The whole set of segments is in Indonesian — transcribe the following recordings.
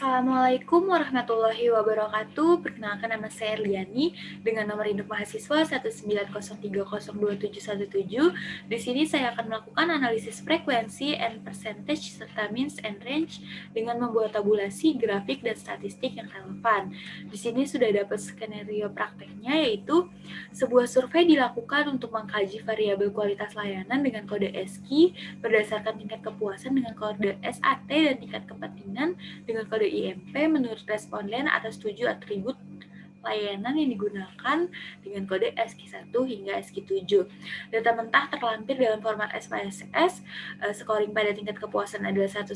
Assalamualaikum warahmatullahi wabarakatuh. Perkenalkan, nama saya Liani dengan nomor induk mahasiswa 190302717. Di sini saya akan melakukan analisis frekuensi and percentage serta means and range dengan membuat tabulasi, grafik, dan statistik yang relevan. Di sini sudah dapat skenario prakteknya, yaitu sebuah survei dilakukan untuk mengkaji variabel kualitas layanan dengan kode ESKI berdasarkan tingkat kepuasan dengan kode SAT dan tingkat kepentingan dengan kode IMP menurut responden atas 7 atribut layanan yang digunakan dengan kode ESKI 1 hingga ESKI 7. Data mentah terlampir dalam format SPSS. Scoring pada tingkat kepuasan adalah 1-5,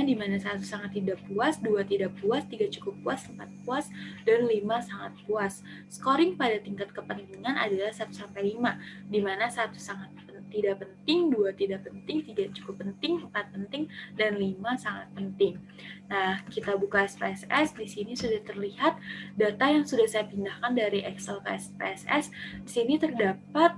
di mana 1 sangat tidak puas, 2 tidak puas, 3 cukup puas, 4 puas, dan 5 sangat puas. Scoring pada tingkat kepentingan adalah 1-5, di mana 1 sangat tidak penting, 2 tidak penting, 3 cukup penting, 4 penting, dan 5 sangat penting. Nah, kita buka SPSS. Di sini sudah terlihat data yang sudah saya pindahkan dari Excel ke SPSS. Di sini terdapat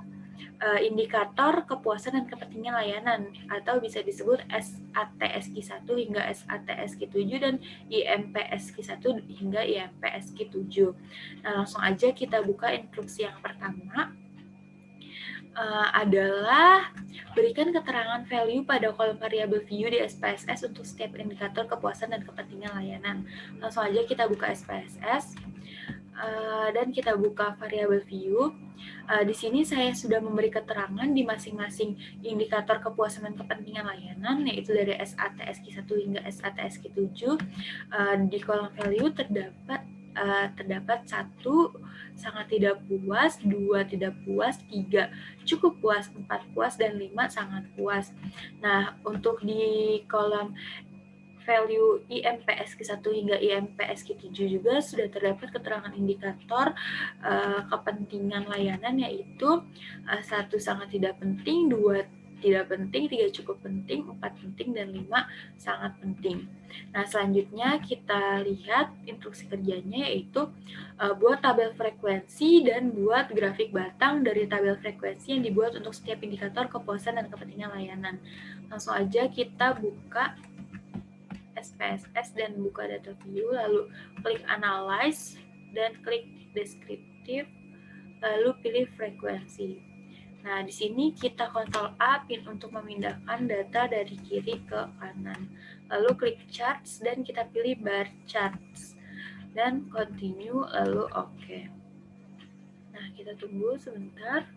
indikator kepuasan dan kepentingan layanan, atau bisa disebut SAT-SKI 1 hingga SAT-SKI 7 dan IMP-SKI 1 hingga IMP-SKI 7. Nah, langsung aja kita buka instruksi yang pertama. Adalah berikan keterangan value pada kolom variabel view di SPSS untuk setiap indikator kepuasan dan kepentingan layanan. Langsung aja kita buka SPSS dan kita buka variabel view. Di sini saya sudah memberi keterangan di masing-masing indikator kepuasan dan kepentingan layanan, yaitu dari SAT-SKI 1 hingga SAT-SKI 7. Di kolom value terdapat 1 sangat tidak puas, 2 tidak puas, 3 cukup puas, 4 puas, dan 5 sangat puas. Nah, untuk di kolom value IMP-SKI 1 hingga IMP-SKI 7 juga sudah terdapat keterangan indikator kepentingan layanan, yaitu 1 sangat tidak penting, 2 tidak penting, 3 cukup penting, 4 penting, dan 5 sangat penting. Nah, selanjutnya kita lihat instruksi kerjanya, yaitu buat tabel frekuensi dan buat grafik batang dari tabel frekuensi yang dibuat untuk setiap indikator kepuasan dan kepentingan layanan. Langsung aja kita buka SPSS dan buka data view, lalu klik analyze dan klik deskriptif, lalu pilih frekuensi. Nah, di sini kita Ctrl A pin untuk memindahkan data dari kiri ke kanan. Lalu klik charts dan kita pilih bar charts. Dan continue, lalu OK. Nah, kita tunggu sebentar.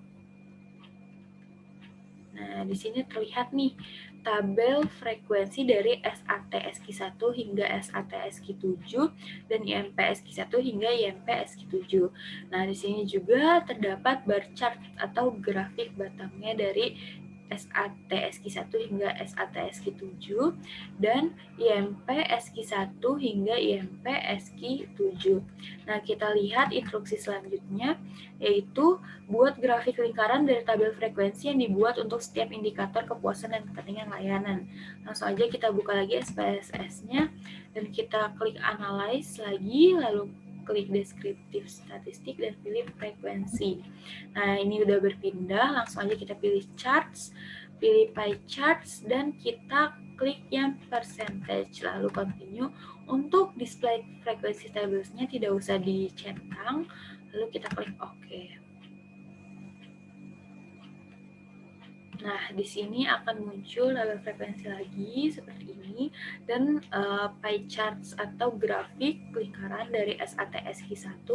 Nah, di sini terlihat nih tabel frekuensi dari SAT-SKI 1 hingga SAT-SKI 7 dan IMP-SKI 1 hingga IMP-SKI 7. Nah, di sini juga terdapat bar chart atau grafik batangnya dari SAT-SKI 1 hingga SAT-SKI 7 dan IMP-SKI 1 hingga IMP-SKI 7. Nah, kita lihat instruksi selanjutnya, yaitu buat grafik lingkaran dari tabel frekuensi yang dibuat untuk setiap indikator kepuasan dan kepentingan layanan. Langsung aja kita buka lagi SPSS-nya dan kita klik analyze lagi, lalu klik deskriptif statistik dan pilih frekuensi. Nah, ini udah berpindah, langsung aja kita pilih charts, pilih pie charts, dan kita klik yang percentage, lalu continue. Untuk display frekuensi tablesnya tidak usah dicentang, lalu kita klik OK. Nah, di sini akan muncul tabel frekuensi lagi seperti ini, dan pie charts atau grafik lingkaran dari SAT-SKI 1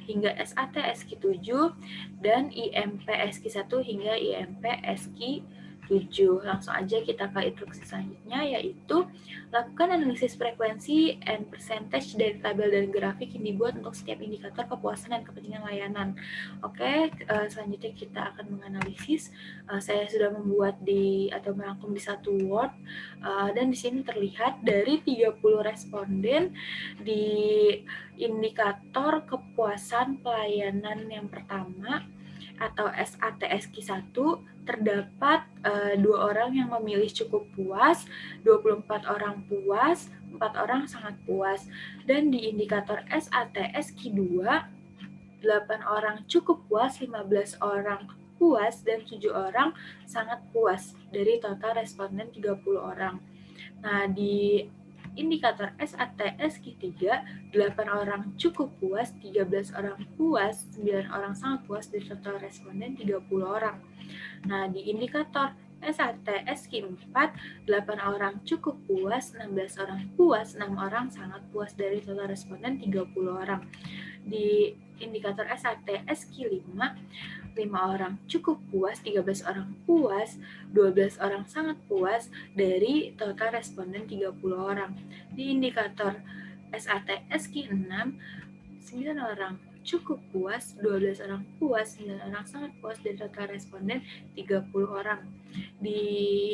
hingga SAT-SKI 7 dan IMP-SKI 1 hingga IMP-SKI 7. Langsung aja kita ke instruksi selanjutnya, yaitu lakukan analisis frekuensi and percentage dari tabel dan grafik yang dibuat untuk setiap indikator kepuasan dan kepentingan layanan. Oke, selanjutnya kita akan menganalisis. Saya sudah membuat atau merangkum di satu Word, dan di sini terlihat dari 30 responden di indikator kepuasan pelayanan yang pertama atau SAT-SKI 1 terdapat 2 orang yang memilih cukup puas, 24 orang puas, 4 orang sangat puas, dan di indikator SAT-SKI 2 8 orang cukup puas, 15 orang puas, dan 7 orang sangat puas dari total responden 30 orang. Nah, di indikator SAT-SQ3, 8 orang cukup puas, 13 orang puas, 9 orang sangat puas, dari total responden 30 orang. Nah, di indikator SAT-SQ4, 8 orang cukup puas, 16 orang puas, 6 orang sangat puas, dari total responden 30 orang. Di indikator SAT-SQ5, 5 orang cukup puas, 13 orang puas, 12 orang sangat puas, dari total responden 30 orang. Di indikator SAT-SQ6, 9 orang cukup puas, 12 orang puas, 9 orang sangat puas, dari total responden 30 orang. Di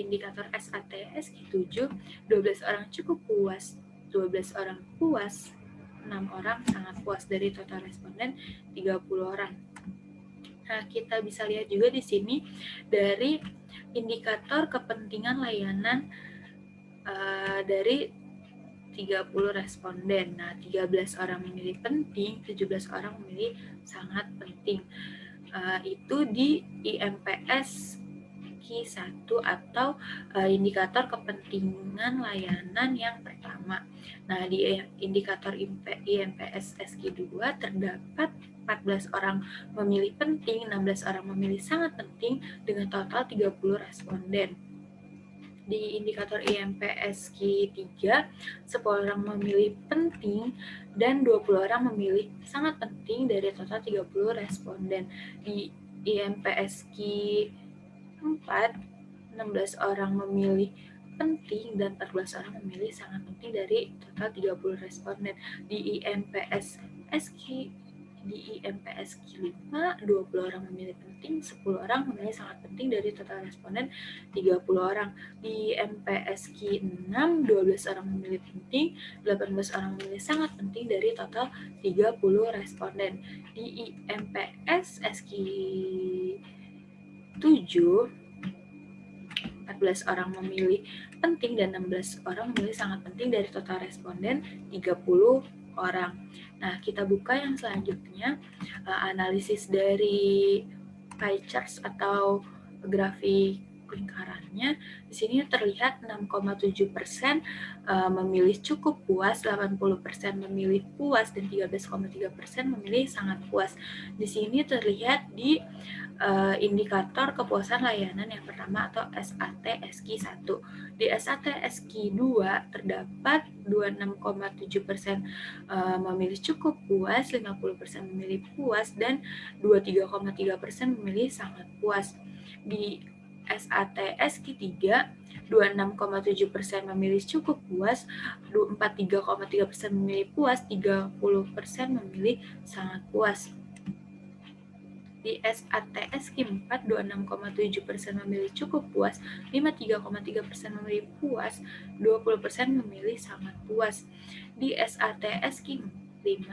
indikator SAT-SQ7, 12 orang cukup puas, 12 orang puas, 6 orang sangat puas, dari total responden 30 orang. Nah, kita bisa lihat juga di sini dari indikator kepentingan layanan dari 30 responden. Nah, 13 orang memilih penting, 17 orang memilih sangat penting. Itu di IMPS Q1 atau indikator kepentingan layanan yang pertama. Nah, di indikator IMPS SQ2 terdapat 14 orang memilih penting, 16 orang memilih sangat penting, dengan total 30 responden. Di indikator IMPS Q3, 10 orang memilih penting dan 20 orang memilih sangat penting, dari total 30 responden. Di IMPS Q4, 16 orang memilih penting dan 14 orang memilih sangat penting, dari total 30 responden. Di IMPS Q5, 20 orang memilih penting, 10 orang memilih sangat penting, dari total responden 30 orang. Di MPS Q6, 12 orang memilih penting, 18 orang memilih sangat penting, dari total 30 responden. Di IMPS SQ7, 14 orang memilih penting dan 16 orang memilih sangat penting, dari total responden 30 orang. Nah, kita buka yang selanjutnya, analisis dari pie chart atau grafik lingkarannya. Di sini terlihat 6,7% memilih cukup puas, 80% memilih puas, dan 13,3% memilih sangat puas. Di sini terlihat di indikator kepuasan layanan yang pertama atau SAT-SQ1. Di SAT-SQ2 terdapat 26,7% memilih cukup puas, 50% memilih puas, dan 23,3% memilih sangat puas. Di SAT-SQ3, 26,7% memilih cukup puas, 43,3% memilih puas, 30% memilih sangat puas. Di SAT-SQ4, 26,7% memilih cukup puas, 53,3% memilih puas, 20% memilih sangat puas. Di SAT-SQ5,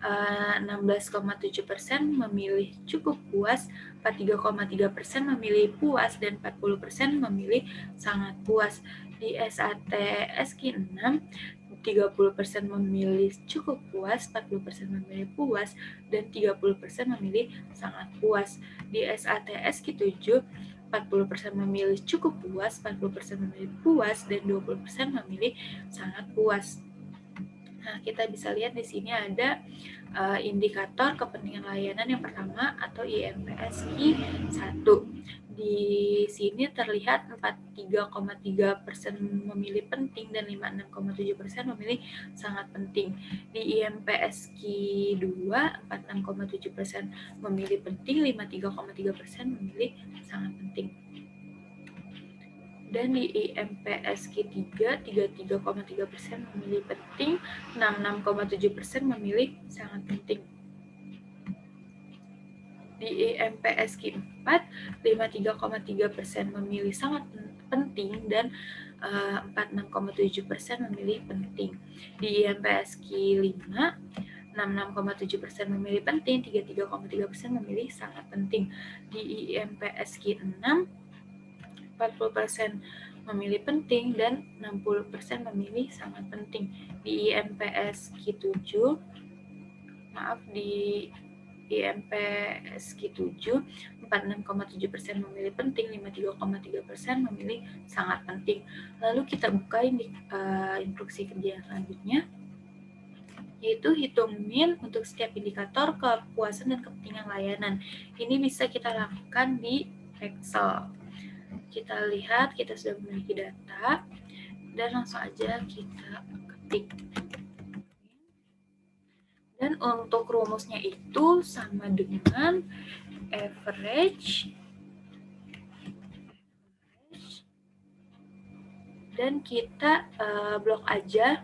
16,7% memilih cukup puas, 43,3% memilih puas, dan 40% memilih sangat puas. Di SAT-SQ6, 30% memilih cukup puas, 40% memilih puas, dan 30% memilih sangat puas. Di SAT-SQ7, 40% memilih cukup puas, 40% memilih puas, dan 20% memilih sangat puas. Nah, kita bisa lihat di sini ada indikator kepentingan layanan yang pertama atau IMPS Q1. Di sini terlihat 43,3% memilih penting dan 56,7% memilih sangat penting. Di IMPS Q2, 46,7% memilih penting, 53,3% memilih sangat penting. Dan di IMPS Q3, 33,3% memilih penting, 66,7% memilih sangat penting. Di IMPS Q4, 53,3% memilih sangat penting dan 46,7% memilih penting. Di IMPS Q5, 66,7% memilih penting, 33,3% memilih sangat penting. Di IMPS Q6, 40% memilih penting dan 60% memilih sangat penting. Di IMPS Q7, IMPSQ7, 46,7% memilih penting, 53,3% memilih sangat penting. Lalu kita buka instruksi kerja yang selanjutnya, yaitu hitung min untuk setiap indikator kepuasan dan kepentingan layanan. Ini bisa kita lakukan di Excel. Kita lihat kita sudah memiliki data dan langsung aja kita ketik. Dan untuk rumusnya itu sama dengan average dan kita blok aja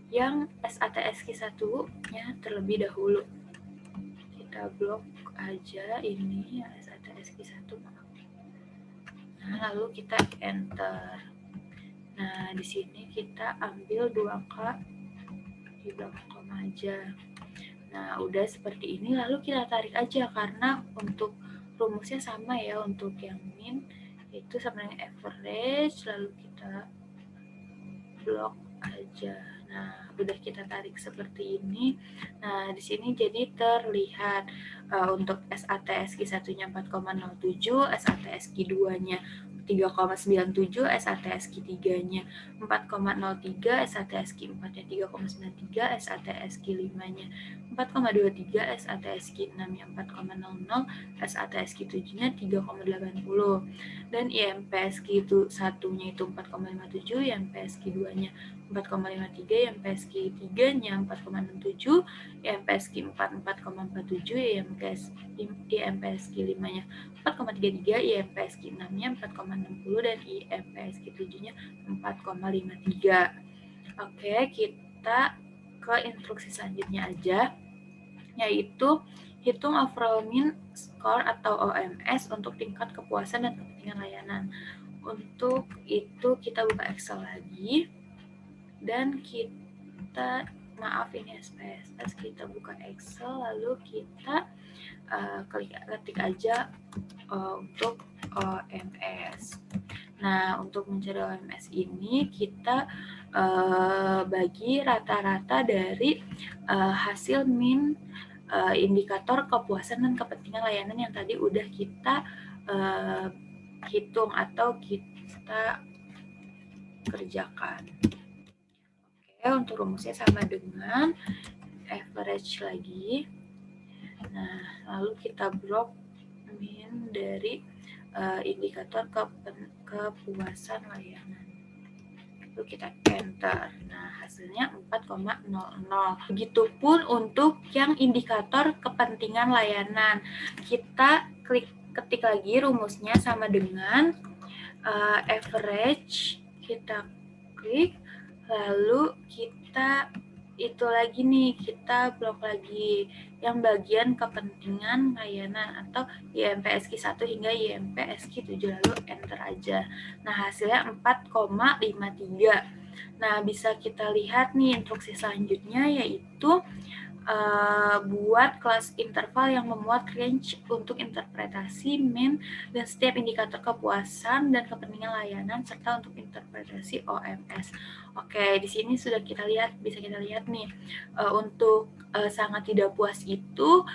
yang SATSQ1-nya terlebih dahulu. Kita blok aja ini yang SATSQ1, maaf. Nah, lalu kita enter. Nah, di sini kita ambil 2K di belakang koma aja. Nah, udah seperti ini, lalu kita tarik aja karena untuk rumusnya sama ya, untuk yang min itu sama dengan average, lalu kita blok aja. Nah, udah kita tarik seperti ini. Nah, di sini jadi terlihat untuk SATSQ1-nya 4,07, SATSQ2-nya 3,97, SATSQ3-nya 4,03, SATSQ4-nya 3,93, SATSQ5-nya 4,23, SATSQ6-nya 4,00, SATSQ7-nya 3,80. Dan IMPSQ1-nya itu 4,57, IMPSQ2-nya 4,53, IMPSQ3-nya 4,67, IMPSQ4 4,47, IMPSQ5-nya 4,33, IMPSQ6-nya 4,60, dan IMPSQ7-nya 4,53. Oke, kita ke instruksi selanjutnya aja, yaitu hitung overall mean score atau OMS untuk tingkat kepuasan dan kepentingan layanan. Untuk itu kita buka Excel lagi dan kita, maaf ini SPSS, kita buka Excel lalu kita ketik aja untuk OMS. Nah, untuk mencari OMS ini kita bagi rata-rata dari hasil min indikator kepuasan dan kepentingan layanan yang tadi udah kita hitung atau kita kerjakan. Oke, untuk rumusnya sama dengan average lagi. Nah, lalu kita blok min dari indikator kepuasan layanan. Lalu kita enter. Nah, hasilnya 4,00. Begitupun untuk yang indikator kepentingan layanan. Kita ketik lagi rumusnya sama dengan average. Kita klik, lalu kita itu lagi nih, kita blok lagi yang bagian kepentingan layanan atau IMPSQ1 hingga IMPSQ7, lalu enter aja. Nah, hasilnya 4,53. Nah, bisa kita lihat nih instruksi selanjutnya, yaitu buat kelas interval yang memuat range untuk interpretasi min dan setiap indikator kepuasan dan kepentingan layanan serta untuk interpretasi OMS. Oke, di sini sudah kita lihat, bisa kita lihat nih untuk sangat tidak puas itu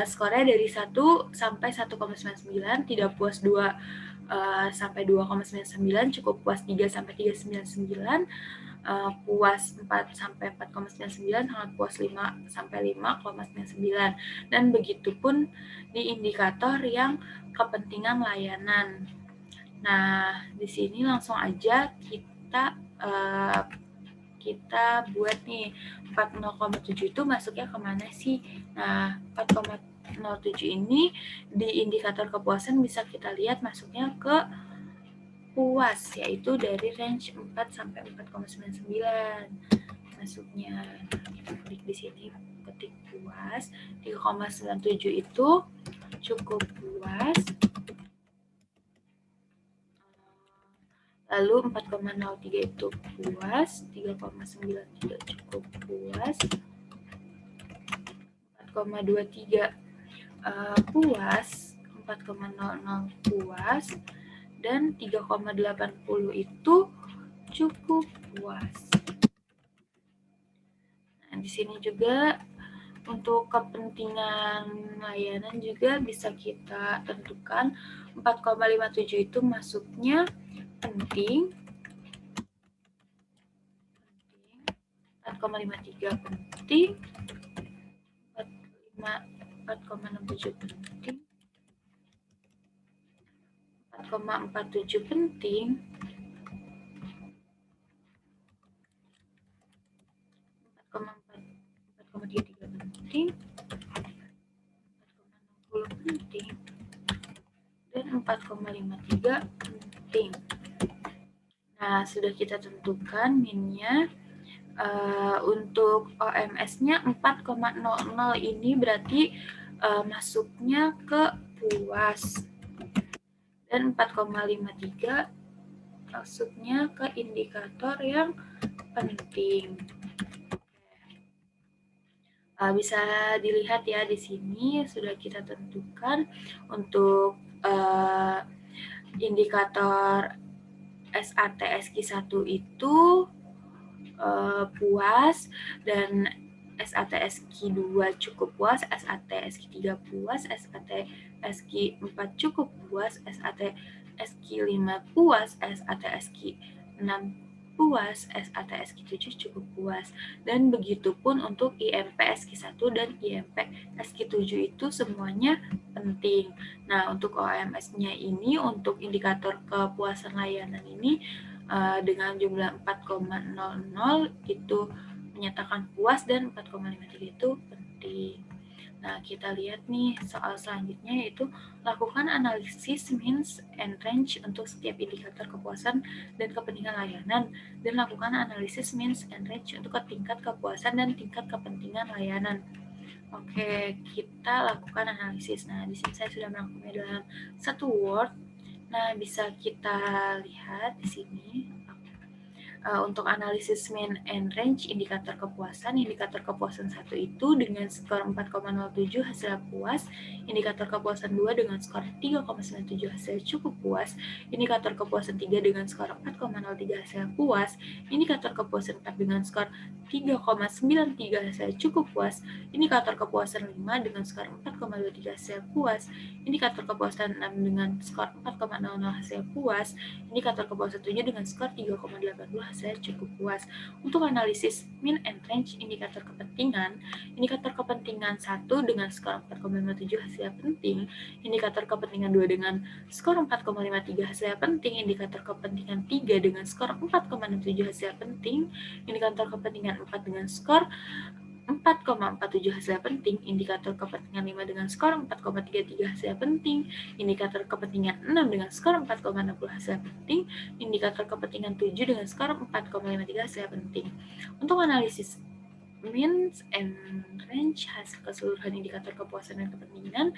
skornya dari 1 sampai 1,99, tidak puas 2 sampai 2,99, cukup puas 3 sampai 3,99, puas 4 sampai 4,99, sangat puas 5 sampai 5,99, dan begitupun di indikator yang kepentingan layanan. Nah, di sini langsung aja kita buat nih 4,07 itu masuknya kemana sih? Nah, 4,07 ini di indikator kepuasan bisa kita lihat masuknya ke puas, yaitu dari range 4 sampai 4,99 masuknya. Kita klik di sini, ketik puas. 3,97 itu cukup puas. Lalu 4,03 itu puas, 3,93 cukup puas, 4,23 puas, 4,00 puas, dan 3,80 itu cukup puas. Nah, di sini juga Untuk kepentingan layanan juga bisa kita tentukan 4,57 itu masuknya penting, 4,53 penting, 4,67 penting, 4,47 penting, 4,33 penting, 4,60 penting, dan 4,53 penting. Nah, sudah kita tentukan minnya. Untuk OMS-nya 4,00 ini berarti masuknya ke puas. Dan 4,53 masuknya ke indikator yang penting. Bisa dilihat ya di sini sudah kita tentukan untuk indikator SAT SQ1 itu puas, dan SAT SQ2 cukup puas, SAT SQ3 puas, SAT SQ4 cukup puas, SAT SQ5 puas, SAT SQ6 puas, SAT SQ7 cukup puas. Dan begitupun untuk IMP SQ1 dan IMP SQ7 itu semuanya penting. Nah, untuk OMS-nya ini, untuk indikator kepuasan layanan ini dengan jumlah 4,00 itu menyatakan puas dan 4,53 itu penting. Nah, kita lihat nih soal selanjutnya, yaitu lakukan analisis means and range untuk setiap indikator kepuasan dan kepentingan layanan, dan lakukan analisis means and range untuk tingkat kepuasan dan tingkat kepentingan layanan. Oke, kita lakukan analisis. Nah, di sini saya sudah merangkumnya dalam satu Word. Nah, bisa kita lihat di sini. Untuk analisis mean and range indikator kepuasan 1 itu dengan skor 4,07 hasil puas, indikator kepuasan 2 dengan skor 3,97 hasil cukup puas, indikator kepuasan 3 dengan skor 4,03 hasil puas, indikator kepuasan 4 dengan skor 3,93 hasil cukup puas, indikator kepuasan 5 dengan skor 4,23 hasil puas, indikator kepuasan 6 dengan skor 4,00 hasil puas, indikator kepuasan 7 dengan skor 3,82 hasil cukup puas. Untuk analisis mean and range indikator kepentingan 1 dengan skor 4,57 hasil penting, indikator kepentingan 2 dengan skor 4,53 hasil penting, indikator kepentingan 3 dengan skor 4,67 hasil penting, indikator kepentingan 4 dengan skor 4,47 hasil penting, indikator kepentingan 5 dengan skor 4,33 hasil penting, indikator kepentingan 6 dengan skor 4,60 hasil penting, indikator kepentingan 7 dengan skor 4,53 hasil penting. Untuk analisis means and range hasil keseluruhan indikator kepuasan dan kepentingan,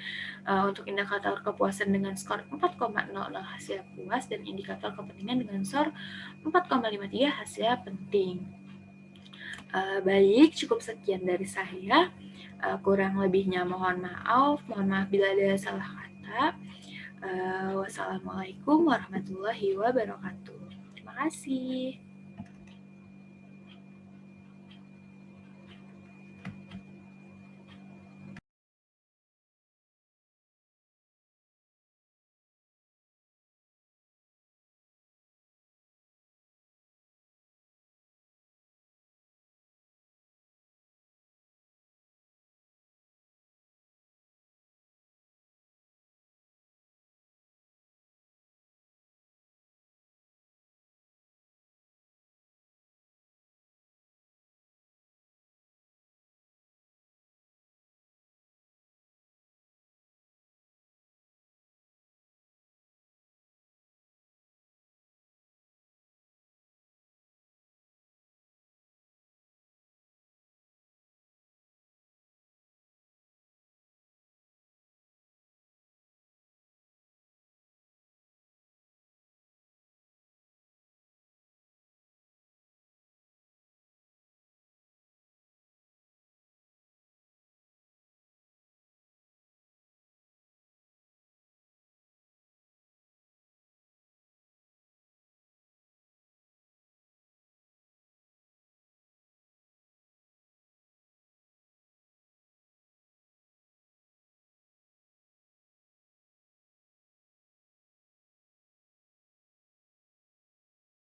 untuk indikator kepuasan dengan skor 4,00 hasil puas dan indikator kepentingan dengan skor 4,53 hasil penting. Baik, cukup sekian dari saya. Kurang lebihnya mohon maaf bila ada salah kata. Wassalamualaikum warahmatullahi wabarakatuh. Terima kasih.